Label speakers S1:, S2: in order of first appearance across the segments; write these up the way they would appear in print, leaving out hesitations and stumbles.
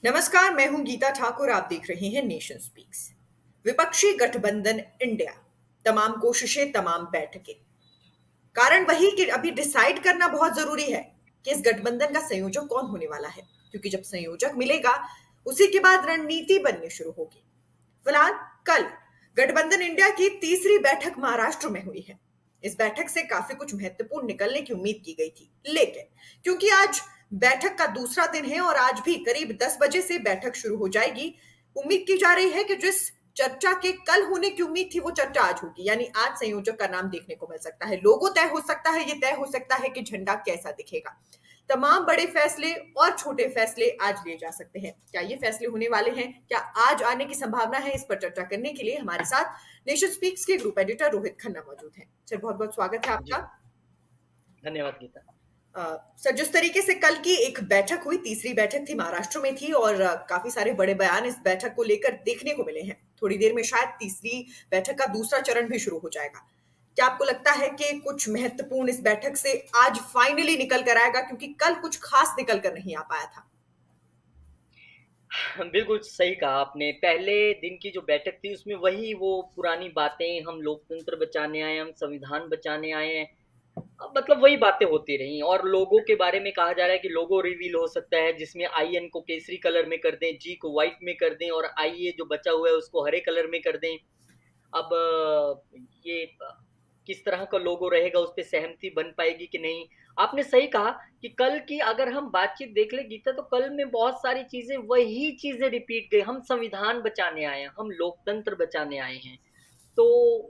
S1: नमस्कार, मैं हूं गीता ठाकुर। आप देख रहे हैं नेशन स्पीक्स। विपक्षी गठबंधन इंडिया, तमाम कोशिशें, तमाम बैठकें। कारण वही कि अभी डिसाइड करना बहुत जरूरी है कि इस गठबंधन का संयोजक कौन होने वाला है, क्योंकि जब संयोजक मिलेगा उसी के बाद रणनीति बननी शुरू होगी। फिलहाल कल गठबंधन इंडिया की तीसरी बैठक महाराष्ट्र में हुई है। इस बैठक से काफी कुछ महत्वपूर्ण निकलने की उम्मीद की गई थी, लेकिन क्योंकि आज बैठक का दूसरा दिन है और आज भी करीब 10 बजे से बैठक शुरू हो जाएगी, उम्मीद की जा रही है कि जिस चर्चा के कल होने की उम्मीद थी वो चर्चा आज होगी। यानी आज संयोजक का नाम देखने को मिल सकता है, लोगो तय हो सकता है, ये तय हो सकता है कि झंडा कैसा दिखेगा। तमाम बड़े फैसले और छोटे फैसले आज लिए जा सकते हैं। क्या ये फैसले होने वाले हैं? क्या आज आने की संभावना है? इस पर चर्चा करने के लिए हमारे साथ नेशन स्पीक्स के ग्रुप एडिटर रोहित खन्ना मौजूद हैं। सर, बहुत बहुत स्वागत है
S2: जी,
S1: आपका।
S2: धन्यवाद गीता।
S1: सर, जिस तरीके से कल की एक बैठक हुई, तीसरी बैठक थी, महाराष्ट्र में थी और काफी सारे बड़े बयान इस बैठक को लेकर देखने को मिले हैं। थोड़ी देर में शायद तीसरी बैठक का दूसरा चरण भी शुरू हो जाएगा। क्या आपको लगता है कि कुछ महत्वपूर्ण इस बैठक से आज फाइनली निकल कर आएगा, क्योंकि कल कुछ खास निकल कर नहीं आ पाया था?
S2: बिल्कुल सही कहा आपने। पहले दिन की जो बैठक थी उसमें वही वो पुरानी बातें, हम लोकतंत्र बचाने आए हैं, हम संविधान बचाने आए हैं। मतलब वही बातें होती रहीं और लोगो के बारे में कहा जा रहा है कि लोगो रिवील हो सकता है जिसमें आईएन को केसरी कलर में कर दें, जी को व्हाइट में कर दें और आईए जो बचा हुआ है उसको हरे कलर में कर दें। अब ये किस तरह का लोगो रहेगा उस पे सहमति बन पाएगी कि नहीं। आपने सही कहा कि कल की अगर हम बातचीत देख ले गीता, तो कल में बहुत सारी चीजें वही चीजें रिपीट गई। हम संविधान बचाने आए हैं, हम लोकतंत्र बचाने आए हैं, तो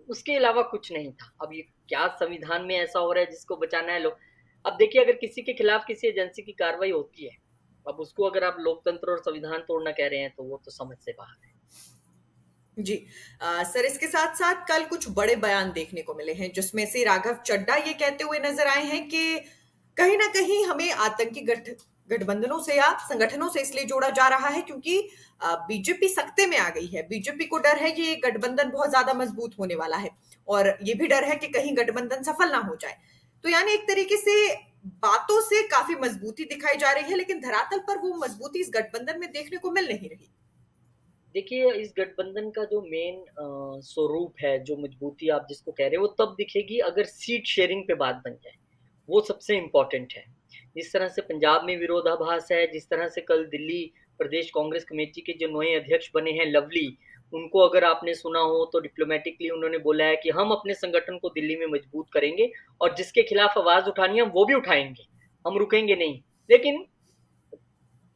S2: उसके अलावा कुछ नहीं था। अब ये क्या संविधान में ऐसा हो रहा है जिसको बचाना है लोग। अब देखिए, अगर किसी के खिलाफ किसी एजेंसी की कार्रवाई होती है, अब उसको अगर आप लोकतंत्र और संविधान तोड़ना कह रहे हैं तो वो तो समझ से बाहर है।
S1: जी। सर, इसके साथ साथ कल कुछ बड़े बयान देखने को मिले हैं, जिसमें से राघव चड्ढा ये कहते हुए नजर आए हैं कि कहीं ना कहीं हमें आतंकी गठबंधनों से या संगठनों से इसलिए जोड़ा जा रहा है क्योंकि बीजेपी सत्ते में आ गई है। बीजेपी को डर है कि ये गठबंधन बहुत ज्यादा मजबूत होने वाला है और ये भी डर है कि कहीं गठबंधन सफल ना हो जाए। तो यानी एक तरीके से बातों से काफी मजबूती दिखाई जा रही है, लेकिन धरातल पर वो मजबूती इस गठबंधन में देखने को मिल नहीं रही।
S2: देखिए, इस गठबंधन का जो मेन स्वरूप है, जो मजबूती आप जिसको कह रहे हो, वो तब दिखेगी अगर सीट शेयरिंग पे बात बन जाए। वो सबसे इम्पोर्टेंट है। जिस तरह से पंजाब में विरोधाभास है, जिस तरह से कल दिल्ली प्रदेश कांग्रेस कमेटी के जो नए अध्यक्ष बने हैं लवली, उनको अगर आपने सुना हो तो डिप्लोमेटिकली उन्होंने बोला है कि हम अपने संगठन को दिल्ली में मजबूत करेंगे और जिसके खिलाफ आवाज उठानी है हम वो भी उठाएंगे, हम रुकेंगे नहीं। लेकिन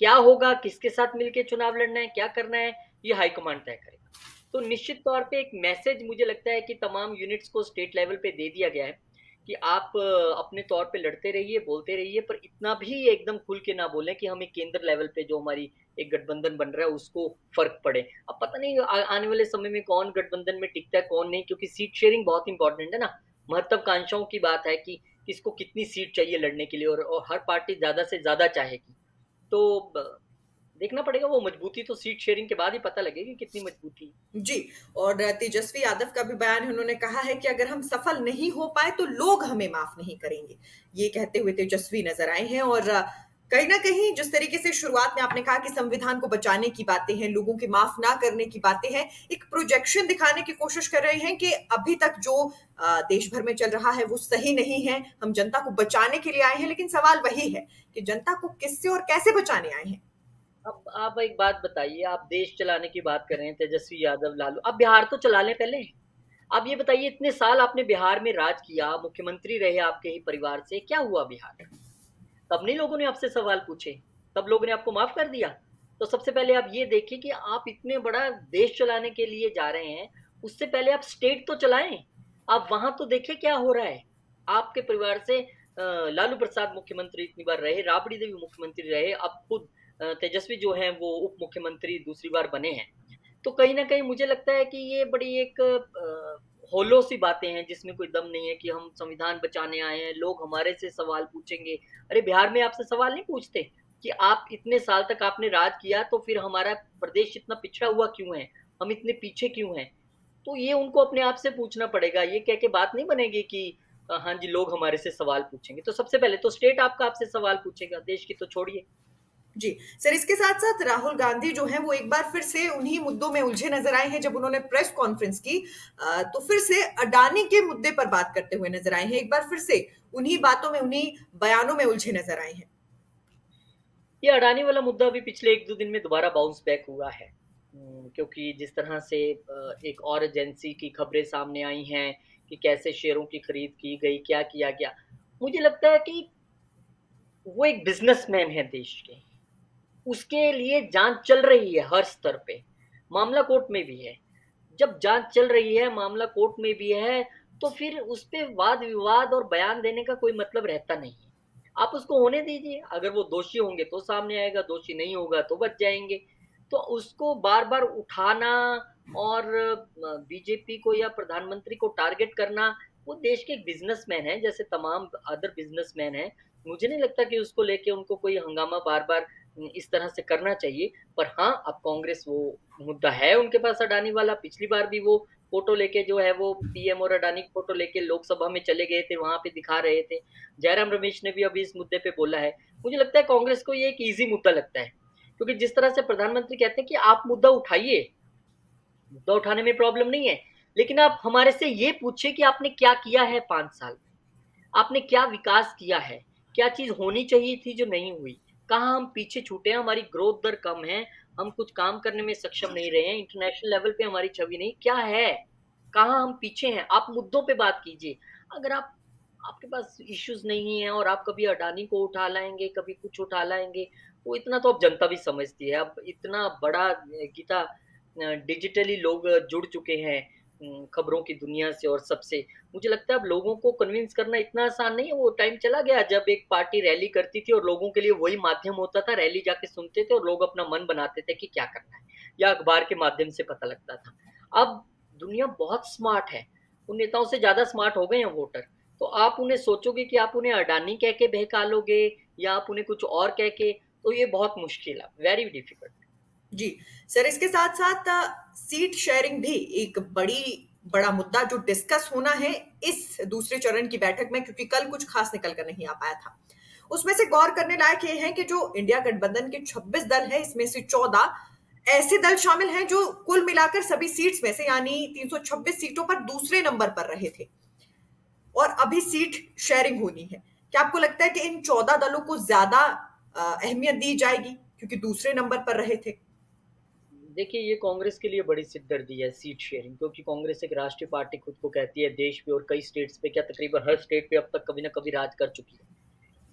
S2: क्या होगा, किसके साथ मिलके चुनाव लड़ना है, क्या करना है, ये हाईकमांड तय करेगा। तो निश्चित तौर पे एक मैसेज मुझे लगता है कि तमाम यूनिट्स को स्टेट लेवल पे दे दिया गया है कि आप अपने तौर पे लड़ते रहिए, बोलते रहिए, पर इतना भी एकदम खुल के ना बोलें कि हमें केंद्र लेवल पे जो हमारी एक गठबंधन बन रहा है उसको फर्क पड़े। अब पता नहीं आने वाले समय में कौन गठबंधन में टिकता है कौन नहीं, क्योंकि सीट शेयरिंग बहुत इंपॉर्टेंट है ना। महत्वाकांक्षाओं की बात है कि किसको कितनी सीट चाहिए लड़ने के लिए, और हर पार्टी ज्यादा से ज्यादा चाहेगी। तो देखना पड़ेगा, वो मजबूती तो सीट शेयरिंग के बाद ही पता लगेगी कितनी मजबूती है।
S1: जी। और तेजस्वी यादव का भी बयान है, उन्होंने कहा है कि अगर हम सफल नहीं हो पाए तो लोग हमें माफ नहीं करेंगे। ये कहते हुए तेजस्वी नजर आए हैं और कहीं ना कहीं जिस तरीके से शुरुआत में आपने कहा कि संविधान को बचाने की बातें हैं, लोगों के माफ ना करने की बातें हैं, एक प्रोजेक्शन दिखाने की कोशिश कर रहे हैं कि अभी तक जो देश भर में चल रहा है वो सही नहीं है। हम जनता को बचाने के लिए आए हैं, लेकिन सवाल वही है कि जनता को किससे और कैसे बचाने आए हैं।
S2: अब आप एक बात बताइए, आप देश चलाने की बात कर रहे हैं, तेजस्वी यादव, लालू, आप बिहार तो चला लें पहले। आप ये बताइए, इतने साल आपने बिहार में राज किया, मुख्यमंत्री रहे आपके ही परिवार से, क्या हुआ बिहार? तब नहीं लोगों ने आपसे सवाल पूछे? तब लोगों ने आपको माफ कर दिया? तो सबसे पहले आप ये देखिए कि आप इतने बड़ा देश चलाने के लिए जा रहे हैं, उससे पहले आप स्टेट तो चलाएं। आप वहां तो देखिए क्या हो रहा है। आपके परिवार से लालू प्रसाद मुख्यमंत्री इतनी बार रहे, राबड़ी देवी मुख्यमंत्री रहे, अब खुद तेजस्वी जो हैं वो उप मुख्यमंत्री दूसरी बार बने हैं। तो कहीं न कहीं मुझे लगता है कि ये बड़ी एक होलो सी बातें हैं जिसमें कोई दम नहीं है कि हम संविधान बचाने आए हैं, लोग हमारे से सवाल पूछेंगे। अरे बिहार में आपसे सवाल नहीं पूछते कि आप इतने साल तक आपने राज किया तो फिर हमारा प्रदेश इतना पिछड़ा हुआ क्यों है? हम इतने पीछे क्यों हैं? तो ये उनको अपने आप से पूछना पड़ेगा। ये कह के बात नहीं बनेगी कि हाँ जी, लोग हमारे से सवाल पूछेंगे। तो सबसे पहले तो स्टेट आपका आपसे सवाल पूछेगा, देश की तो छोड़िए।
S1: जी। सर, इसके साथ-साथ राहुल गांधी जो हैं वो एक बार फिर से उन्हीं मुद्दों में उलझे नज़र आए हैं जब उन्होंने प्रेस कॉन्फ्रेंस की। तो फिर से अडानी के मुद्दे पर बात करते हुए नज़र आए हैं। एक बार फिर से उन्हीं बातों में, उन्हीं बयानों में उलझे नज़र आए हैं।
S2: ये अडानी वाला मुद्दा अभी पिछले 1-2 दिन में दोबारा बाउंस बैक हुआ है। क्योंकि जिस तरह से एक और एजेंसी की खबरें सामने आई हैं कि कैसे शेयरों की खरीद की गई, क्या किया गया। मुझे लगता है कि वो एक बिज़नेसमैन है देश के। उसके लिए जाँच चल रही है हर स्तर पे। मामला कोर्ट में भी है। जब जाँच चल रही है, मामला कोर्ट में भी है, तो फिर उस पे वाद-विवाद और बयान देने का कोई मतलब रहता नहीं है। आप उसको होने दीजिए, अगर वो दोषी होंगे तो सामने आएगा, दोषी नहीं होगा तो बच जाएँगे। तो उसको बार-बार उठाना और बीजेपी को या प्रधानमंत्री को टारगेट करना, वो देश के एक बिज़नेसमैन हैं, जैसे तमाम अदर बिज़नेसमैन हैं। मुझे नहीं लगता कि उसको लेके उनको कोई हंगामा बार-बार इस तरह से करना चाहिए। पर हाँ, अब कांग्रेस वो मुद्दा है उनके पास अडानी वाला। पिछली बार भी वो फ़ोटो लेके जो है वो पीएम और अडानी की फ़ोटो लेके लोकसभा में चले गए थे, वहाँ पे दिखा रहे थे। जयराम रमेश ने भी अभी इस मुद्दे पे बोला है। मुझे लगता है कांग्रेस को ये एक ईज़ी मुद्दा लगता है, क्योंकि जिस तरह से प्रधानमंत्री कहते हैं कि आप मुद्दा उठाइए, मुद्दा उठाने में प्रॉब्लम नहीं है, लेकिन आप हमारे से ये पूछिए कि आपने क्या किया है 5 साल में? आपने क्या विकास किया है? क्या चीज़ होनी चाहिए थी जो नहीं हुई? कहाँ हम पीछे छूटे हैं, हमारी ग्रोथ दर कम है, हम कुछ काम करने में सक्षम नहीं रहे हैं, इंटरनेशनल लेवल पे हमारी छवि नहीं, क्या है? कहाँ हम पीछे हैं? आप मुद्दों पे बात कीजिए। अगर आपके पास इश्यूज़ नहीं है और आप कभी अडानी को उठा लाएँगे, कभी कुछ उठा लाएँगे, तो इतना तो अब जनता भी समझती है। अब इतना बड़ा गीता डिजिटली लोग जुड़ चुके हैं खबरों की दुनिया से और सबसे। मुझे लगता है अब लोगों को कन्विंस करना इतना आसान नहीं है, वो टाइम चला गया जब एक पार्टी रैली करती थी और लोगों के लिए वही माध्यम होता था, रैली जाके सुनते थे और लोग अपना मन बनाते थे कि क्या करना है, या अखबार के माध्यम से पता लगता था। अब दुनिया बहुत स्मार्ट है, उन नेताओं से ज़्यादा स्मार्ट हो गए हैं वोटर, तो आप उन्हें सोचोगे कि आप उन्हें अडानी कह के बहका लोगे या आप उन्हें कुछ और कह के, तो ये बहुत मुश्किल है, वेरी डिफिकल्ट।
S1: जी। सर, इसके साथ-साथ सीट शेयरिंग भी एक बड़ा मुद्दा जो डिस्कस होना है इस दूसरे चरण की बैठक में, क्योंकि कल कुछ खास निकल कर नहीं आ पाया था। उसमें से गौर करने लायक ये है कि जो इंडिया गठबंधन के 26 दल हैं, इसमें से 14 ऐसे दल शामिल हैं जो कुल मिलाकर सभी सीट्स में से यानी 326 सीटों पर दूसरे नंबर पर रहे थे और अभी सीट शेयरिंग होनी है। क्या आपको लगता है कि इन 14 दलों को ज्यादा अहमियत दी जाएगी क्योंकि दूसरे नंबर पर रहे थे?
S2: देखिए, ये कांग्रेस के लिए बड़ी सिरदर्दी है सीट शेयरिंग, क्योंकि कांग्रेस एक राष्ट्रीय पार्टी खुद को कहती है देश पे और कई स्टेट्स पे, क्या तकरीबन हर स्टेट पे अब तक कभी ना कभी राज कर चुकी है।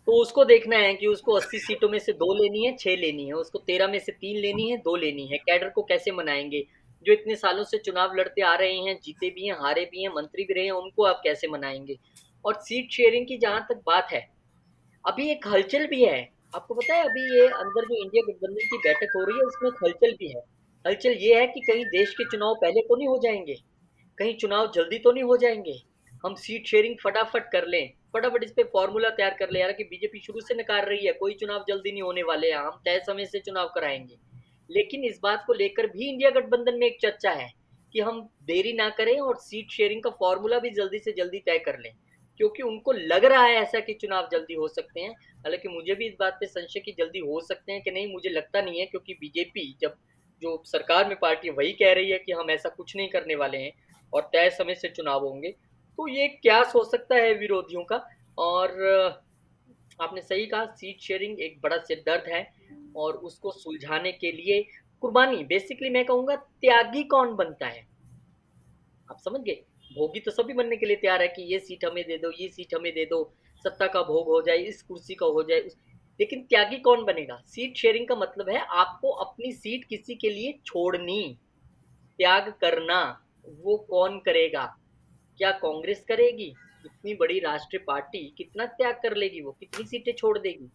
S2: तो उसको देखना है कि उसको 80 सीटों में से 2 लेनी है, 6 लेनी है, उसको 13 में से 3 लेनी है, 2 लेनी है। कैडर को कैसे मनाएँगे? जो इतने सालों से चुनाव लड़ते आ रहे हैं, जीते भी हैं, हारे भी हैं, मंत्री भी रहे हैं, उनको आप कैसे मनाएँगे? और सीट शेयरिंग की जहाँ तक बात है, अभी एक हलचल भी है। आपको पता है अभी ये अंदर जो इंडिया गठबंधन की बैठक हो रही है, उसमें एक हलचल भी है। हलचल ये है कि कहीं देश के चुनाव पहले तो नहीं हो जाएँगे? कहीं चुनाव जल्दी तो नहीं हो जाएँगे? हम सीट शेयरिंग फटाफट कर लें, फटाफट इस पे फ़ॉर्मूला तैयार कर लें। हालाँकि बीजेपी शुरू से नकार रही है, कोई चुनाव जल्दी नहीं होने वाले हैं, हम तय समय से चुनाव कराएँगे। लेकिन इस बात को लेकर भी इंडिया गठबंधन में एक चर्चा है कि हम देरी ना करें और सीट शेयरिंग का फ़ॉर्मूला भी जल्दी से जल्दी तय कर लें। क्योंकि उनको लग रहा है ऐसा कि चुनाव जल्दी हो सकते हैं। हालाँकि मुझे भी इस बात पे संशय कि जल्दी हो सकते हैं कि नहीं, मुझे लगता नहीं है, क्योंकि बीजेपी जब जो सरकार में पार्टी है वही कह रही है कि हम ऐसा कुछ नहीं करने वाले हैं और तय समय से चुनाव होंगे। तो ये क्यास हो सकता है विरोधियों का। और आपने सही कहा, सीट शेयरिंग एक बड़ा सिरदर्द है और उसको सुलझाने के लिए कुर्बानी, बेसिकली मैं कहूँगा त्यागी कौन बनता है? आप समझ गए? भोगी तो सभी बनने के लिए तैयार है कि ये सीट हमें दे दो, ये सीट हमें दे दो, सत्ता का भोग हो जाए, इस कुर्सी का हो जाए लेकिन त्यागी कौन बनेगा? सीट शेयरिंग का मतलब है आपको अपनी सीट किसी के लिए छोड़नी, त्याग करना। वो कौन करेगा? क्या कांग्रेस करेगी? इतनी बड़ी राष्ट्रीय पार्टी कितना त्याग कर लेगी, वो कितनी सीटें छोड़ देगी?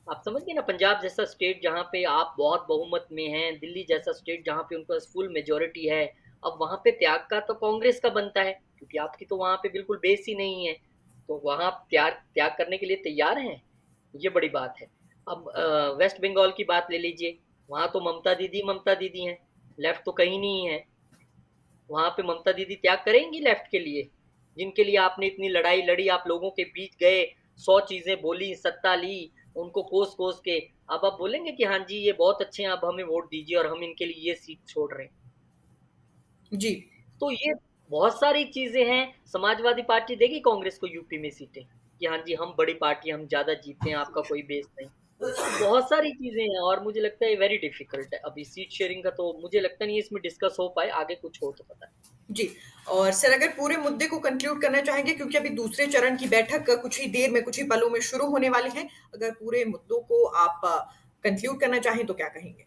S2: आप समझ गए ना, पंजाब जैसा स्टेट जहाँ पे आप बहुत बहुमत में हैं, दिल्ली जैसा स्टेट जहाँ पे उनके पास फुल मेजॉरिटी है, अब वहाँ पे त्याग का तो कांग्रेस का बनता है, क्योंकि आपकी तो वहाँ पे बिल्कुल बेस ही नहीं है। तो वहाँ आप त्याग त्याग करने के लिए तैयार हैं, ये बड़ी बात है। अब वेस्ट बंगाल की बात ले लीजिए, वहाँ तो ममता दीदी हैं, लेफ्ट तो कहीं नहीं है। वहाँ पे ममता दीदी त्याग करेंगी लेफ्ट के लिए? जिनके लिए आपने इतनी लड़ाई लड़ी, आप लोगों के बीच गए, 100 चीज़ें बोली, सत्ता ली, उनको कोस-कोस के अब आप बोलेंगे कि हाँ जी, ये बहुत अच्छे हैं, अब हमें वोट दीजिए और हम इनके लिए ये सीट छोड़ रहे हैं।
S1: जी।
S2: तो ये बहुत सारी चीज़ें हैं, समाजवादी पार्टी देगी कांग्रेस को यूपी में सीटें, कि हाँ जी, हम बड़ी पार्टी हम ज़्यादा जीतते हैं, आपका कोई बेस नहीं। तो बहुत सारी चीज़ें हैं और मुझे लगता है ये वेरी डिफ़िकल्ट है। अभी सीट शेयरिंग का तो मुझे लगता नहीं है इसमें डिस्कस हो पाए, आगे कुछ हो तो पता नहीं।
S1: जी। और सर अगर पूरे मुद्दे को कंक्लूड करना चाहेंगे क्योंकि अभी दूसरे चरण की बैठक कुछ ही देर में, कुछ ही पलों में शुरू होने वाली है। अगर पूरे मुद्दों को आप कंक्लूड करना चाहें तो क्या कहेंगे?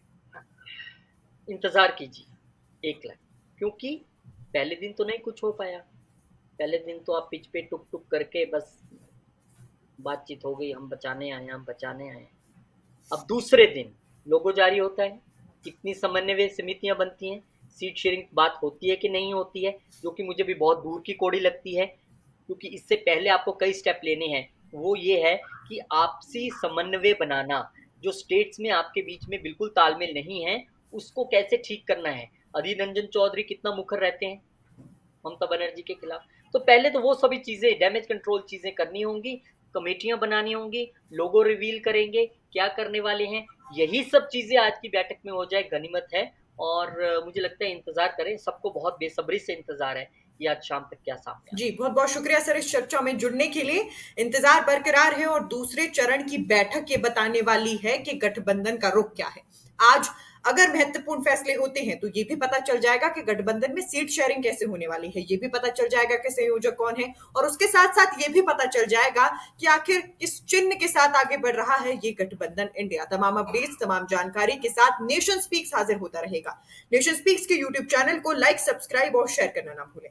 S2: इंतज़ार कीजिए, 1 लाइन क्योंकि पहले दिन तो नहीं कुछ हो पाया। पहले दिन तो आप पिच पे टुक-टुक करके बस बातचीत हो गई, हम बचाने आए हैं, हम बचाने आए हैं। अब दूसरे दिन लोगो जारी होता है, कितनी समन्वय समितियां बनती हैं, सीट शेयरिंग बात होती है कि नहीं होती है, जो कि मुझे भी बहुत दूर की कौड़ी लगती है, क्योंकि इससे पहले आपको कई स्टेप लेने हैं। वो ये है कि आपसी समन्वय बनाना, जो स्टेट्स में आपके बीच में बिल्कुल तालमेल नहीं है, उसको कैसे ठीक करना है। अधीर रंजन चौधरी कितना मुखर रहते हैं ममता बनर्जी के खिलाफ। तो पहले तो वो सभी चीज़ें डैमेज कंट्रोल चीज़ें करनी होंगी, कमेटियाँ बनानी होंगी, लोगो रिवील करेंगे, क्या करने वाले हैं, यही सब चीज़ें आज की बैठक में हो जाए गनीमत है और मुझे लगता है इंतज़ार करें, सबको बहुत बेसब्री से इंतज़ार है कि आज शाम तक क्या सामने आता
S1: जी, बहुत-बहुत शुक्रिया सर इस चर्चा में जुड़ने के लिए। इंतज़ार बरकरार है और दूसरे चरण की बैठक ये बताने वाली है कि गठबंधन का रुख क्या है। आज अगर महत्वपूर्ण फैसले होते हैं, तो ये भी पता चल जाएगा कि गठबंधन में सीट शेयरिंग कैसे होने वाली है। ये भी पता चल जाएगा कि संयोजक कौन है और उसके साथ-साथ ये भी पता चल जाएगा कि आखिर किस चिन्ह के साथ आगे बढ़ रहा है ये गठबंधन इंडिया। तमाम अपडेट्स, तमाम जानकारी के साथ नेशन स्पीक्स हाज़िर होता रहेगा। नेशन स्पीक्स के यूट्यूब चैनल को लाइक, सब्सक्राइब और शेयर करना ना भूलें।